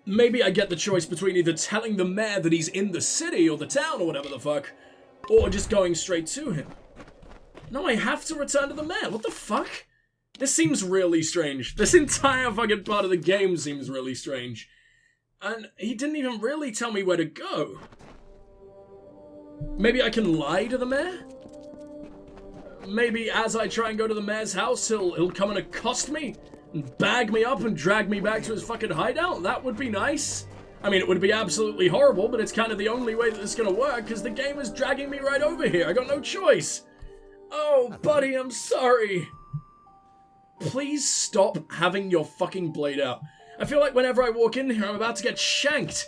maybe I get the choice between either telling the mayor that he's in the city or the town or whatever the fuck, or just going straight to him. No, I have to return to the mayor. What the fuck? This seems really strange. This entire fucking part of the game seems really strange. And he didn't even really tell me where to go. Maybe I can lie to the mayor? Maybe as I try and go to the mayor's house, he'll come and accost me and bag me up and drag me back to his fucking hideout? That would be nice. I mean, it would be absolutely horrible, but it's kind of the only way that this is gonna work, because the game is dragging me right over here. I got no choice. Oh, buddy, I'm sorry. Please stop having your fucking blade out. I feel like whenever I walk in here, I'm about to get shanked.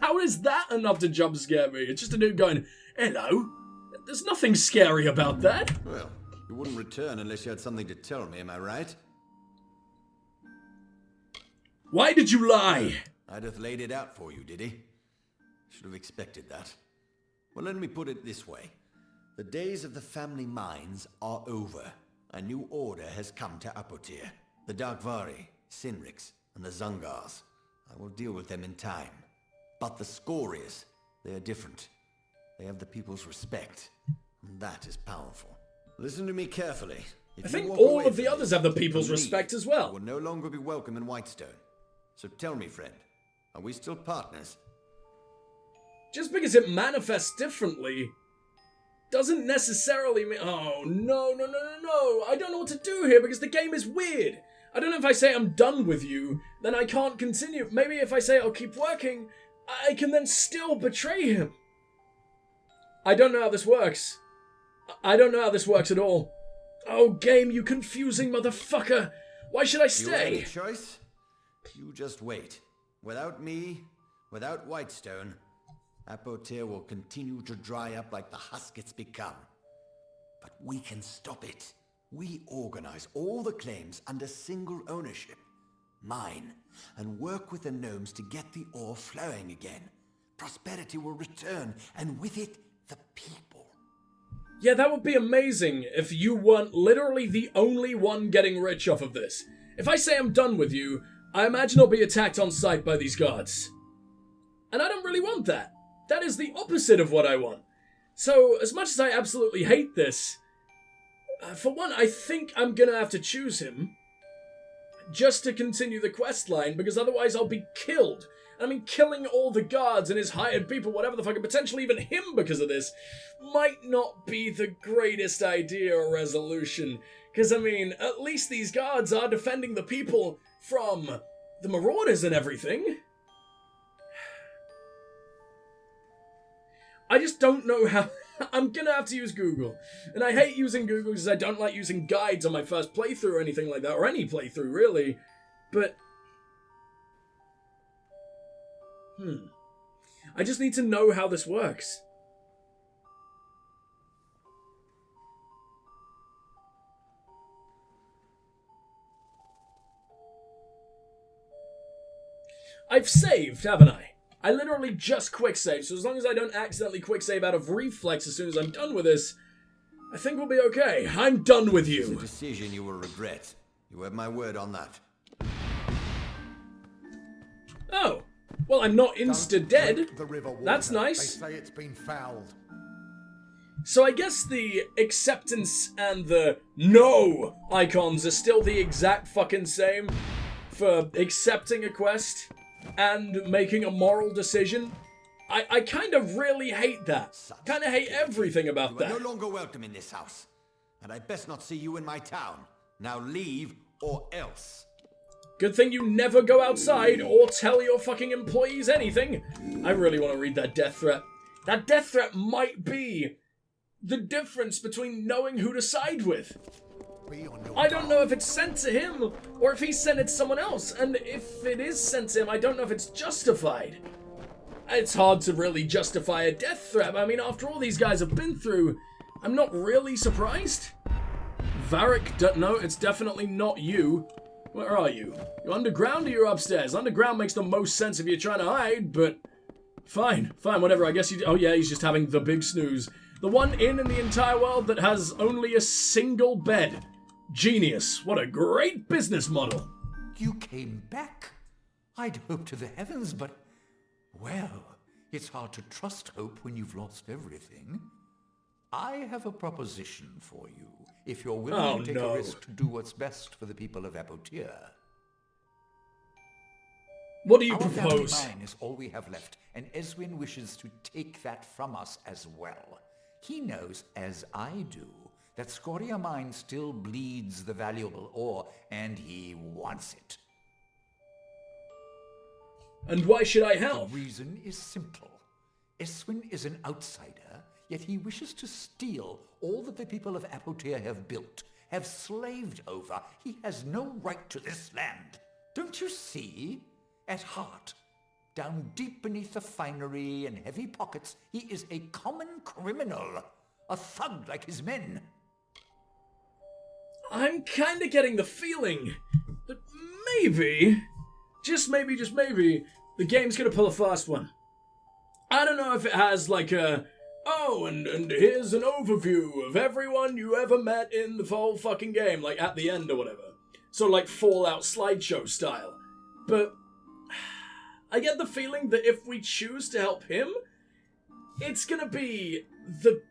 How is that enough to jump scare me? It's just a dude going, hello. There's nothing scary about that. Well, you wouldn't return unless you had something to tell me, am I right? Why did you lie? I'd have laid it out for you, did he? Should have expected that. Well, let me put it this way. The days of the family mines are over. A new order has come to Apotir. The Dokkalfar, Sinrix, and the Zungars. I will deal with them in time. But the Scorias, they are different. They have the people's respect, and that is powerful. Listen to me carefully. I think all of the others have the people's respect as well. You will no longer be welcome in Whitestone. So tell me, friend, are we still partners? Just because it manifests differently doesn't necessarily mean... Oh, no. I don't know what to do here because the game is weird. I don't know if I say I'm done with you, then I can't continue. Maybe if I say I'll keep working, I can then still betray him. I don't know how this works. I don't know how this works at all. Oh, game, you confusing motherfucker. Why should I stay? You have a choice? You just wait. Without me, without Whitestone, Apotir will continue to dry up like the husk it's become. But we can stop it. We organize all the claims under single ownership, mine, and work with the gnomes to get the ore flowing again. Prosperity will return, and with it, the people. Yeah, that would be amazing if you weren't literally the only one getting rich off of this. If I say I'm done with you, I imagine I'll be attacked on sight by these guards. And I don't really want that. That is the opposite of what I want. So, as much as I absolutely hate this, for one, I think I'm gonna have to choose him just to continue the quest line, because otherwise I'll be killed. I mean, killing all the guards and his hired people, whatever the fuck, and potentially even him because of this, might not be the greatest idea or resolution. Because, I mean, at least these guards are defending the people from the marauders and everything. I just don't know how... I'm gonna have to use Google. And I hate using Google because I don't like using guides on my first playthrough or anything like that, or any playthrough, really. But... I just need to know how this works. I've saved, haven't I? I literally just quick save, so as long as I don't accidentally quick save out of reflex as soon as I'm done with this, I think we'll be okay. I'm done with you. It's a decision you will regret. You have my word on that. Oh. Well, I'm not insta-dead. That's nice. They say it's been fouled. So I guess the acceptance and the no icons are still the exact fucking same for accepting a quest and making a moral decision. I kind of really hate that. Kind of hate everything about that. You are no longer welcome in this house. And I best not see you in my town. Now leave or else. Good thing you never go outside or tell your fucking employees anything. I really want to read that death threat. That death threat might be the difference between knowing who to side with. I don't know if it's sent to him or if he sent it to someone else. And if it is sent to him, I don't know if it's justified. It's hard to really justify a death threat. I mean, after all these guys have been through, I'm not really surprised. Varric, no, it's definitely not you. Where are you? You underground or you're upstairs? Underground makes the most sense if you're trying to hide, but... Fine, whatever, I guess you... Oh yeah, he's just having the big snooze. The one inn in the entire world that has only a single bed. Genius. What a great business model. You came back? I'd hope to the heavens, but, well, it's hard to trust hope when you've lost everything. I have a proposition for you, if you're willing to take a risk to do what's best for the people of Apotyr. What do you Our propose? family mine is all we have left, and Eswin wishes to take that from us as well. He knows, as I do, that Scoria mine still bleeds the valuable ore, and he wants it. And why should I help? The reason is simple. Eswin is an outsider, yet he wishes to steal all that the people of Apotyr have built, have slaved over. He has no right to this land. Don't you see? At heart, down deep beneath the finery and heavy pockets, he is a common criminal, a thug like his men. I'm kind of getting the feeling that maybe, just maybe, the game's gonna pull a fast one. I don't know if it has like a, oh, and here's an overview of everyone you ever met in the whole fucking game, like at the end or whatever. So like Fallout slideshow style. But I get the feeling that if we choose to help him, it's gonna be the,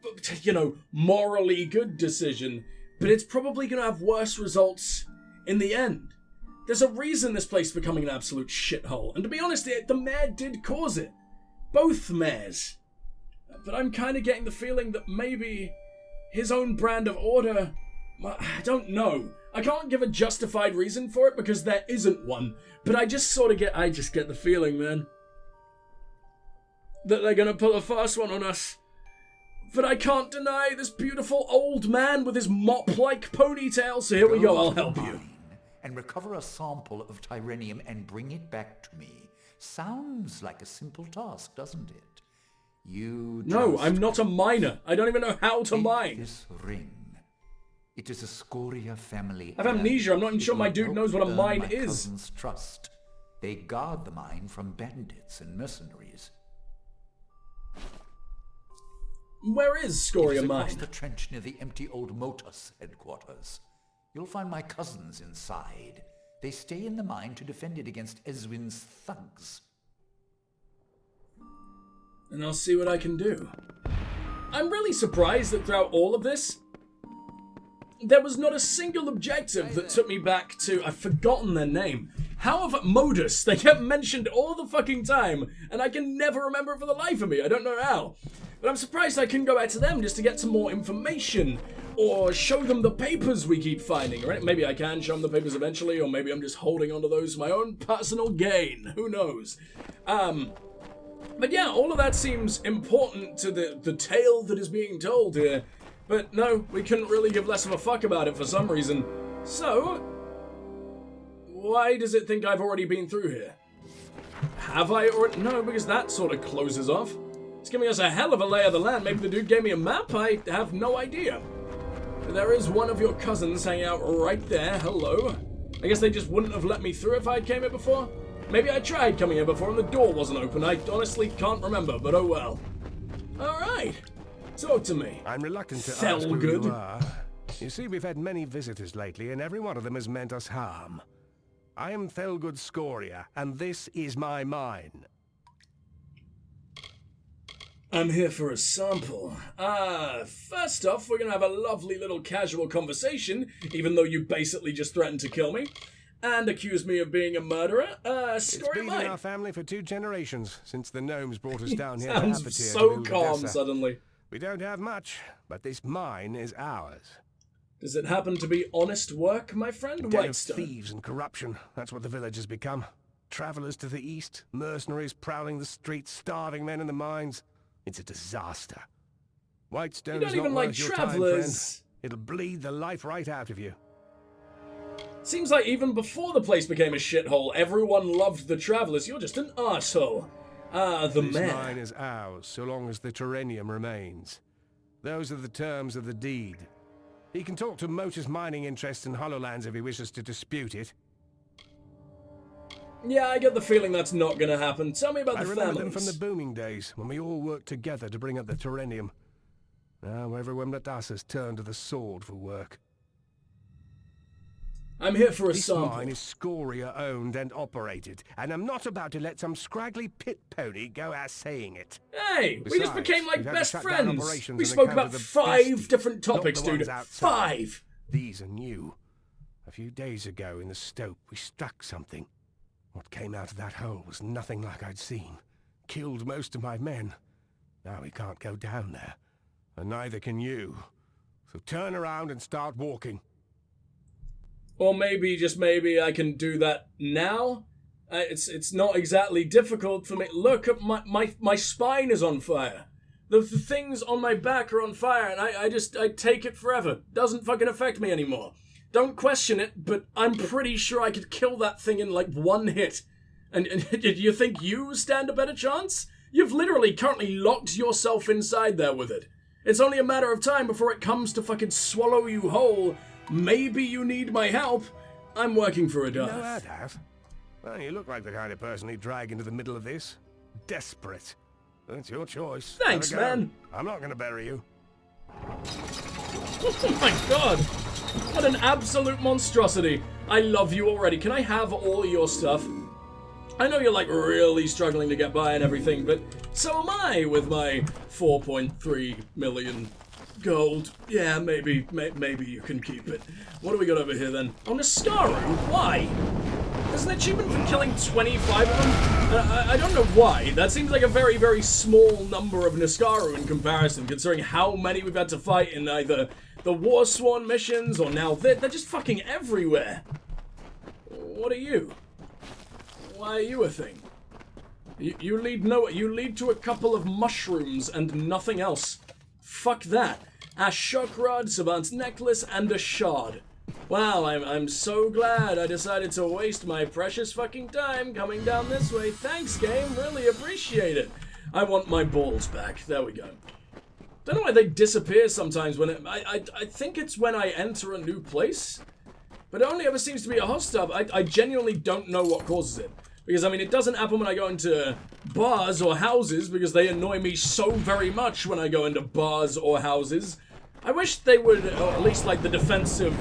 morally good decision, but it's probably gonna have worse results in the end. There's a reason this place is becoming an absolute shithole, and to be honest, the mayor did cause it. Both mayors. But I'm kind of getting the feeling that maybe his own brand of order, I don't know. I can't give a justified reason for it because there isn't one, but I just get the feeling, man, that they're gonna put a fast one on us. But I can't deny this beautiful old man with his mop-like ponytail, so here we go, I'll help you. And recover a sample of Tyrenium and bring it back to me. Sounds like a simple task, doesn't it? No, I'm not a miner. I don't even know how to mine. This ring. It is a Scoria family. I have amnesia. I'm not even sure my dude knows what a mine is. Cousin's trust. They guard the mine from bandits and mercenaries. Where is Scoria mine? Across the trench near the empty old Motus headquarters. You'll find my cousins inside. They stay in the mine to defend it against Eswin's thugs. And I'll see what I can do. I'm really surprised that throughout all of this, there was not a single objective that took me back to, I've forgotten their name. However, Modus, they get mentioned all the fucking time, and I can never remember it for the life of me, I don't know how. But I'm surprised I couldn't go back to them just to get some more information, or show them the papers we keep finding, right? Maybe I can show them the papers eventually, or maybe I'm just holding onto those for my own personal gain, who knows. But yeah, all of that seems important to the tale that is being told here. But no, we couldn't really give less of a fuck about it for some reason. So, why does it think I've already been through here? Have I already? No, because that sort of closes off. It's giving us a hell of a lay of the land. Maybe the dude gave me a map? I have no idea. But there is one of your cousins hanging out right there. Hello. I guess they just wouldn't have let me through if I came here before. Maybe I tried coming here before and the door wasn't open. I honestly can't remember, but oh well. Alright. Talk to me. I'm reluctant to ask who you are. You see, we've had many visitors lately, and every one of them has meant us harm. I am Thelgood Scoria, and this is my mine. I'm here for a sample. First off, we're gonna have a lovely little casual conversation, even though you basically just threatened to kill me, and accuse me of being a murderer. It's been in our family for 2 generations, since the gnomes brought us down here to Sounds Apotyr so to build calm Odessa. suddenly. We don't have much, but this mine is ours. Does it happen to be honest work, my friend? Den of Whitestone. thieves and corruption, that's what the village has become. Travelers to the east, mercenaries prowling the streets, starving men in the mines. It's a disaster. Whitestone You don't is not even like worth your travelers. time, friend. It'll bleed the life right out of you. Seems like even before the place became a shithole, everyone loved the travelers. You're just an arsehole. The This mayor. mine is ours, so long as the Terrenium remains. Those are the terms of the deed. He can talk to Motus mining interests in Hollowlands if he wishes to dispute it. Yeah, I get the feeling that's not gonna happen. Tell me about I the remember families. them from the booming days, when we all worked together to bring up the Terrenium. Now everyone but us has turned to the sword for work. I'm here for a This sample. mine is Scoria owned and operated, and I'm not about to let some scraggly pit pony go out saying it. Hey, we just Besides, became like we've had to best shut down friends. operations We on spoke account about of the 5 beasties, different not topics, the ones dude. outside. 5. These are new. A few days ago in the stope, we struck something. What came out of that hole was nothing like I'd seen. Killed most of my men. Now we can't go down there. And neither can you. So turn around and start walking. Or maybe, just maybe, I can do that now? It's not exactly difficult for me. Look, my spine is on fire. The things on my back are on fire, and I take it forever. Doesn't fucking affect me anymore. Don't question it, but I'm pretty sure I could kill that thing in like 1 hit. And you think you stand a better chance? You've literally currently locked yourself inside there with it. It's only a matter of time before it comes to fucking swallow you whole. Maybe you need my help. I'm working for a No, death. I'd have. Well, you look like the kind of person he'd drag into the middle of this. Desperate. That's your choice. Thanks, Have a go. man. I'm not going to bury you. Oh my god. What an absolute monstrosity. I love you already. Can I have all your stuff? I know you're like really struggling to get by and everything, but so am I with my 4.3 million gold. Yeah, maybe you can keep it. What do we got over here then? Oh, Niskaru? Why? There's an achievement for killing 25 of them? I don't know why. That seems like a very, very small number of Niskaru in comparison, considering how many we've had to fight in either the Warsworn missions or now they're just fucking everywhere. What are you? Why are you a thing? You lead to a couple of mushrooms and nothing else. Fuck that. A shock rod, Savant's necklace, and a shard. Wow, I'm so glad I decided to waste my precious fucking time coming down this way. Thanks, game. Really appreciate it. I want my balls back. There we go. Don't know why they disappear sometimes when I think it's when I enter a new place. But it only ever seems to be a hostile. I genuinely don't know what causes it. Because, I mean, it doesn't happen when I go into bars or houses, because they annoy me so very much when I go into bars or houses. I wish they would, or at least like the defensive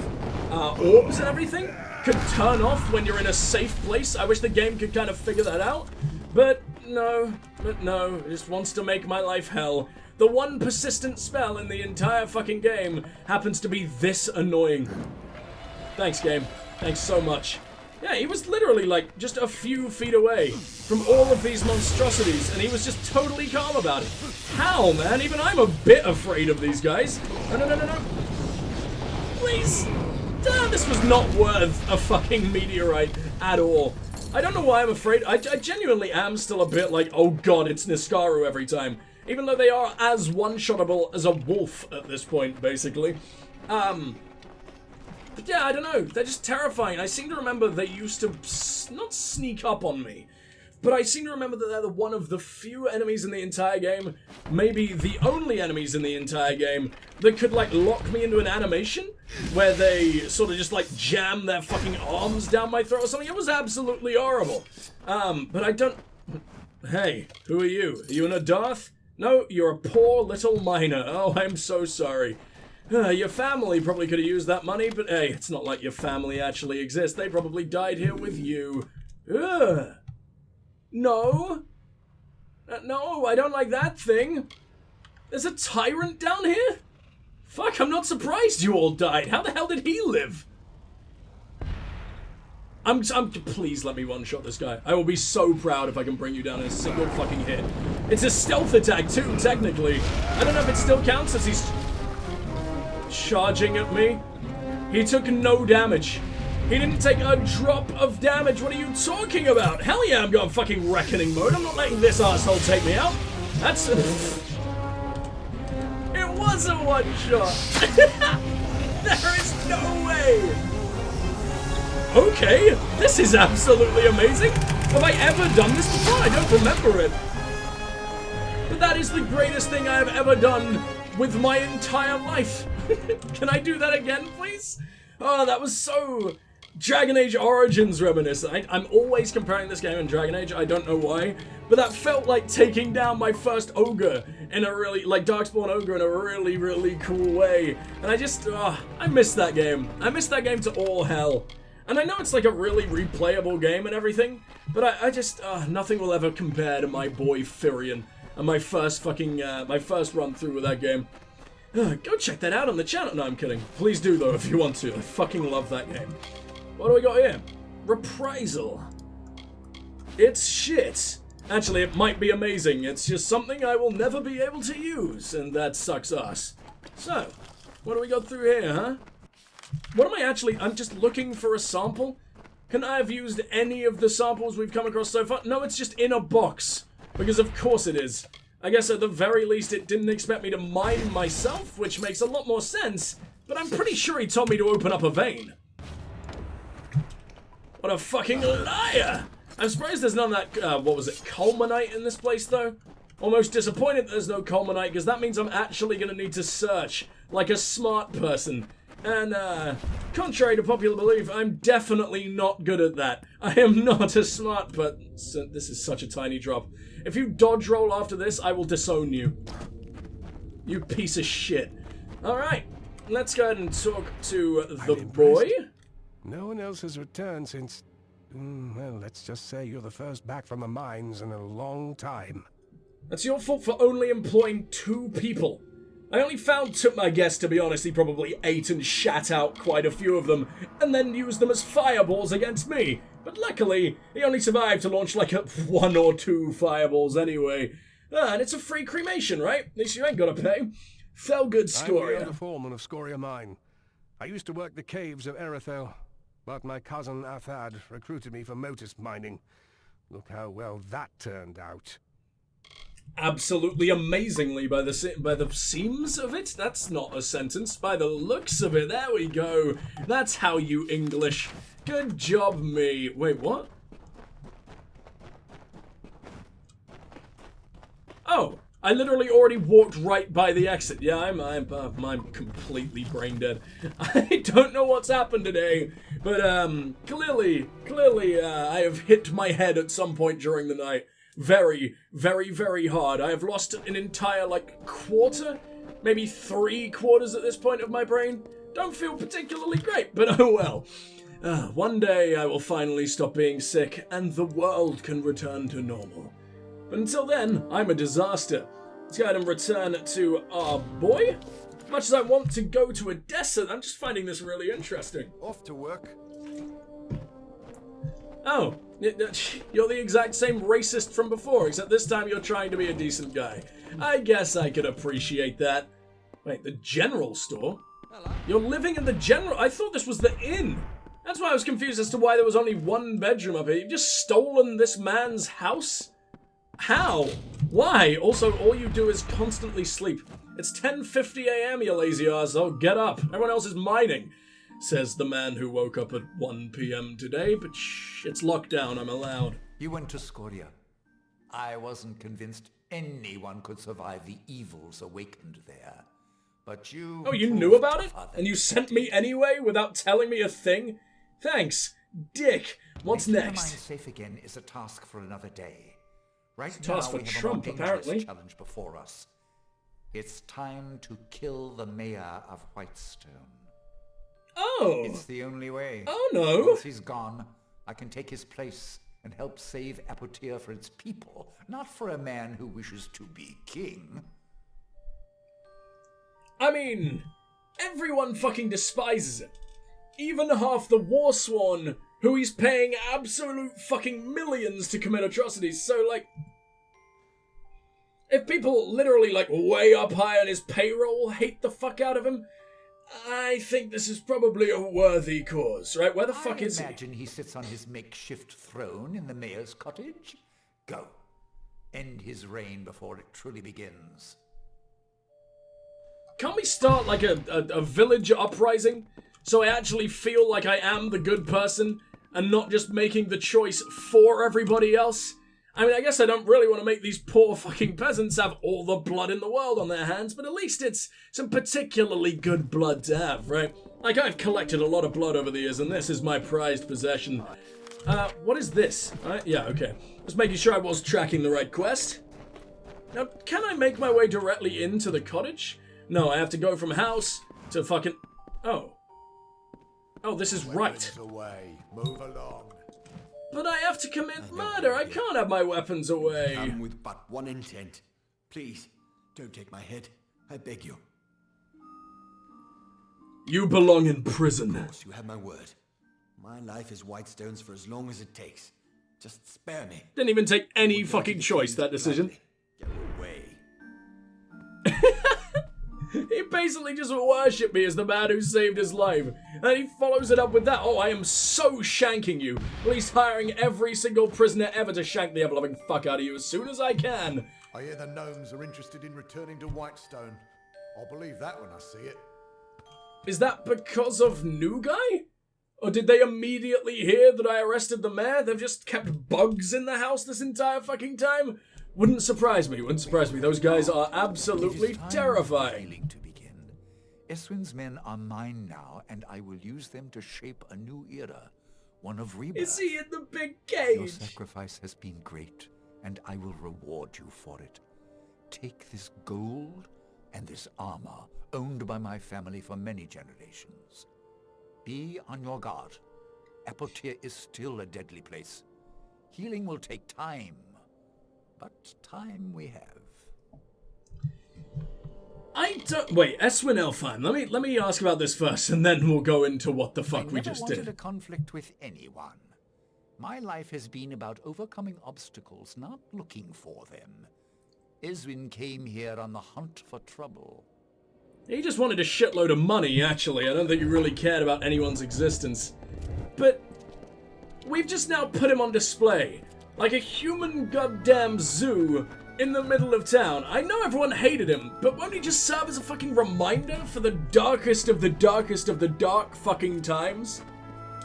orbs and everything, could turn off when you're in a safe place. I wish the game could kind of figure that out. But no, it just wants to make my life hell. The one persistent spell in the entire fucking game happens to be this annoying. Thanks, game. Thanks so much. Yeah, he was literally, like, just a few feet away from all of these monstrosities, and he was just totally calm about it. How, man? Even I'm a bit afraid of these guys. No. Please. This was not worth a fucking meteorite at all. I don't know why I'm afraid. I genuinely am still a bit like, oh god, it's Niskaru every time. Even though they are as one-shottable as a wolf at this point, basically. But yeah, I don't know. They're just terrifying. I seem to remember they used to not sneak up on me, but I seem to remember that they're one of the few enemies in the entire game, maybe the only enemies in the entire game, that could, like, lock me into an animation where they sort of just, like, jam their fucking arms down my throat or something. It was absolutely horrible. But I don't... Hey, who are you? Are you an Adarth? No, you're a poor little miner. Oh, I'm so sorry. Your family probably could have used that money, but hey, it's not like your family actually exists. They probably died here with you. Ugh. No. No, I don't like that thing. There's a tyrant down here? Fuck, I'm not surprised you all died. How the hell did he live? Please let me one-shot this guy. I will be so proud if I can bring you down in a single fucking hit. It's a stealth attack too, technically. I don't know if it still counts as he's charging at me. He took no damage. He didn't take a drop of damage. What are you talking about? Hell yeah, I'm going fucking reckoning mode. I'm not letting this asshole take me out. That's... It was a one-shot. There is no way. Okay, this is absolutely amazing. Have I ever done this before? I don't remember it. But that is the greatest thing I have ever done with my entire life. Can I do that again, please? Oh, that was so Dragon Age Origins reminiscent. I'm always comparing this game and Dragon Age, I don't know why, but that felt like taking down my first ogre in a really, like Darkspawn ogre in a really, really cool way. And I just, I miss that game. I miss that game to all hell. And I know it's like a really replayable game and everything, but I just, nothing will ever compare to my boy Firion and my first run through with that game. Go check that out on the channel. No, I'm kidding. Please do, though, if you want to. I fucking love that game. What do we got here? Reprisal. It's shit. Actually, it might be amazing. It's just something I will never be able to use, and that sucks ass. So, what do we got through here, huh? What am I actually... I'm just looking for a sample? Can I have used any of the samples we've come across so far? No, it's just in a box. Because of course it is. I guess at the very least it didn't expect me to mine myself, which makes a lot more sense. But I'm pretty sure he told me to open up a vein. What a fucking liar! I'm surprised there's none of that, what was it, culminite in this place, though? Almost disappointed that there's no culminite, because that means I'm actually going to need to search like a smart person. And, contrary to popular belief, I'm definitely not good at that. I am not a smart person. This is such a tiny drop. If you dodge roll after this, I will disown you. You piece of shit. Alright, let's go ahead and talk to the boy. No one else has returned since... well, let's just say you're the first back from the mines in a long time. That's your fault for only employing 2 people. I only found 2, I guess, to be honest, he probably ate and shat out quite a few of them, and then used them as fireballs against me. But luckily, he only survived to launch like 1 or 2 fireballs anyway. And it's a free cremation, right? At least you ain't gotta pay. Fell good, Scoria. I'm the foreman of Scoria Mine. I used to work the caves of Erethel, but my cousin Athad recruited me for Motus mining. Look how well that turned out. Absolutely amazingly by the seams of it. That's not a sentence. By the looks of it. There we go. That's how you English. Good job, me. Wait, what? Oh, I literally already walked right by the exit. Yeah, I'm completely brain dead. I don't know what's happened today, but clearly, I have hit my head at some point during the night. Very, very, very hard. I have lost an entire, quarter, maybe 3/4 at this point of my brain. Don't feel particularly great, but oh well. One day I will finally stop being sick, and the world can return to normal. But until then, I'm a disaster. Let's go ahead and return to our boy. Much as I want to go to a desert, I'm just finding this really interesting. Off to work. Oh, you're the exact same racist from before, except this time you're trying to be a decent guy. I guess I could appreciate that. Wait, the general store? Hello. You're living in the general... I thought this was the inn. That's why I was confused as to why there was only 1 bedroom up here. You've just stolen this man's house? How? Why? Also, all you do is constantly sleep. It's 10:50 a.m., you lazy ass. Oh, get up. Everyone else is mining. Says the man who woke up at 1 p.m. today, but shh, it's lockdown, I'm allowed. You went to Scoria. I wasn't convinced anyone could survive the evils awakened there. But you... Oh, you knew about it? And you sent me anyway without telling me a thing? Thanks, dick. What's Making next? the mine safe again is a task for another day. Right It's a task now for we have Trump, a more dangerous apparently. challenge before us. It's time to kill the mayor of Whitestone. Oh. It's the only way. Oh, no. Once he's gone, I can take his place and help save Apotea for its people, not for a man who wishes to be king. I mean, everyone fucking despises it. Even half the Warsworn, who he's paying absolute fucking millions to commit atrocities. So, if people literally, way up high on his payroll hate the fuck out of him, I think this is probably a worthy cause, right? Where the fuck is he? I imagine he sits on his makeshift throne in the mayor's cottage. Go. End his reign before it truly begins. Can't we start, a village uprising? So I actually feel like I am the good person and not just making the choice for everybody else? I mean, I guess I don't really want to make these poor fucking peasants have all the blood in the world on their hands, but at least it's some particularly good blood to have, right? I've collected a lot of blood over the years, and this is my prized possession. What is this? Yeah, okay. Just making sure I was tracking the right quest. Now, can I make my way directly into the cottage? No, I have to go from house to fucking... Oh. Oh, this is right. Weapons away. Move along. But I have to commit murder. I can't have my weapons away. Come with but one intent. Please, don't take my head. I beg you. You belong in prison. Of course, you have my word. My life is Whitestone's for as long as it takes. Just spare me. Didn't even take any fucking choice, that decision. Go away. He basically just worshipped me as the man who saved his life. And he follows it up with that. Oh, I am so shanking you. At least hiring every single prisoner ever to shank the ever-loving fuck out of you as soon as I can. I hear the gnomes are interested in returning to Whitestone. I'll believe that when I see it. Is that because of New Guy? Or did they immediately hear that I arrested the mayor? They've just kept bugs in the house this entire fucking time? Wouldn't surprise me, wouldn't surprise me. Those guys are absolutely terrifying. To begin. Eswin's men are mine now, and I will use them to shape a new era. One of rebirth. Is he in the big Your cage? sacrifice has been great, and I will reward you for it. Take this gold and this armor, owned by my family for many generations. Be on your guard. Apotyr is still a deadly place. Healing will take time, but time we have. I don't... Wait, Eswin Elfheim. Let me ask about this first, and then we'll go into what the fuck we just I never wanted did. a conflict with anyone. My life has been about overcoming obstacles, not looking for them. Eswin came here on the hunt for trouble. He just wanted a shitload of money, actually. I don't think he really cared about anyone's existence. But we've just now put him on display. Like a human goddamn zoo in the middle of town. I know everyone hated him, but won't he just serve as a fucking reminder for the darkest of the darkest of the dark fucking times?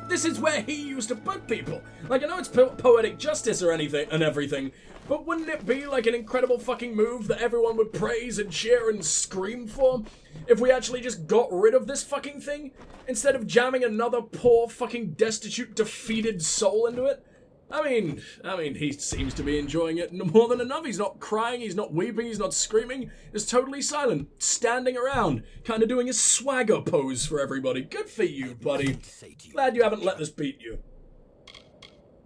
This is where he used to put people. Like, I know it's poetic justice or anything and everything, but wouldn't it be like an incredible fucking move that everyone would praise and cheer and scream for if we actually just got rid of this fucking thing instead of jamming another poor fucking destitute defeated soul into it? I mean, he seems to be enjoying it more than enough. He's not crying, he's not weeping, he's not screaming. He's totally silent, standing around, kind of doing his swagger pose for everybody. Good for you, buddy. Glad you haven't let this beat you.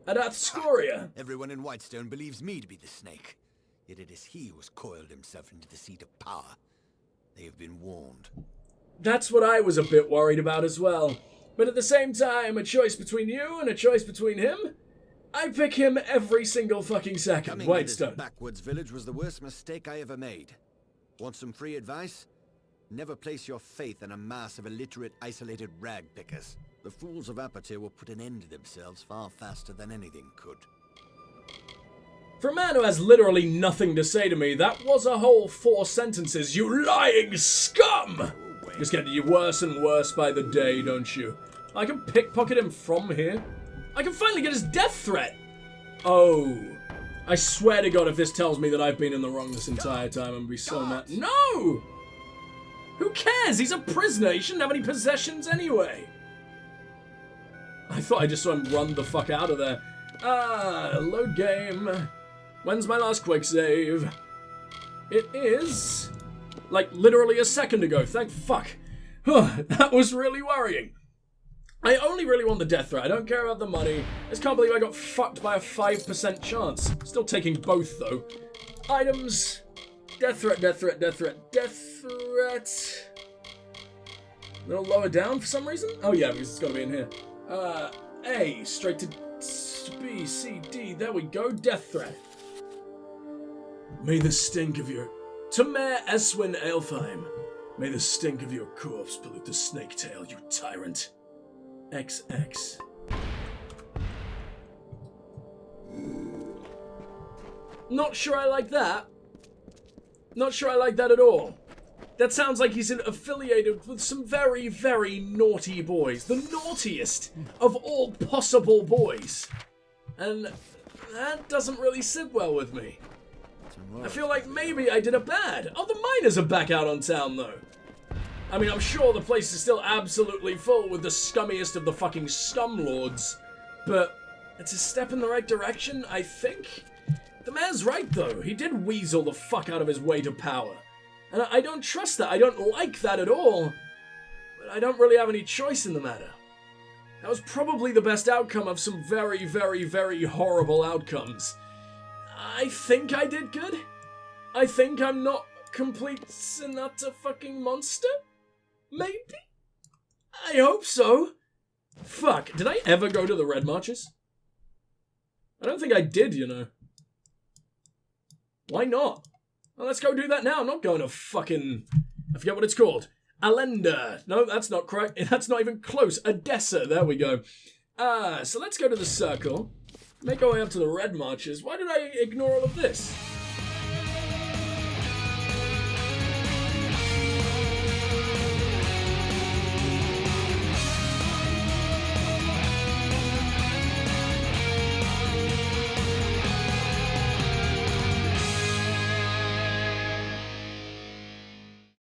Adath Scoria. Everyone in Whitestone believes me to be the snake. Yet it is he who has coiled himself into the seat of power. They have been warned. That's what I was a bit worried about as well. But at the same time, a choice between you and a choice between him? I pick him every single fucking second. Coming Whitestone. to this backwoods village was the worst mistake I ever made. Want some free advice? Never place your faith in a mass of illiterate, isolated rag pickers. The fools of Apotyr will put an end to themselves far faster than anything could. For a man who has literally nothing to say to me, that was a whole 4 sentences. You lying scum! Just getting you worse and worse by the day, don't you? I can pickpocket him from here. I can finally get his death threat! Oh. I swear to God if this tells me that I've been in the wrong this entire time, I'm gonna be so mad. No! Who cares? He's a prisoner. He shouldn't have any possessions anyway. I thought I just saw him run the fuck out of there. Load game. When's my last quick save? It is... like literally a second ago. Thank fuck. That was really worrying. I only really want the death threat. I don't care about the money. I just can't believe I got fucked by a 5% chance. Still taking both, though. Items. Death threat, death threat, death threat, death threat. A little lower down for some reason? Oh, yeah, because it's got to be in here. A, straight to B, C, D. There we go. Death threat. May the stink of your... To Mayor Eswin Elfheim. May the stink of your corpse pollute the snake tail, you tyrant. XX. Not sure I like that. Not sure I like that at all. That sounds like he's affiliated with some very, very naughty boys. The naughtiest of all possible boys. And that doesn't really sit well with me. I feel like maybe I did a bad. Oh, the miners are back out on town, though. I mean, I'm sure the place is still absolutely full with the scummiest of the fucking scumlords, but it's a step in the right direction, I think? The man's right, though. He did weasel the fuck out of his way to power. And I don't trust that. I don't like that at all. But I don't really have any choice in the matter. That was probably the best outcome of some very, very, very horrible outcomes. I think I did good. I think I'm not complete and utter fucking monster? Maybe? I hope so. Fuck, did I ever go to the Red Marches? I don't think I did, you know. Why not? Well, let's go do that now. I'm not going to fucking... I forget what it's called. Alenda. No, that's not correct. That's not even close. Odessa. There we go. So let's go to the circle. Make our way up to the Red Marches. Why did I ignore all of this?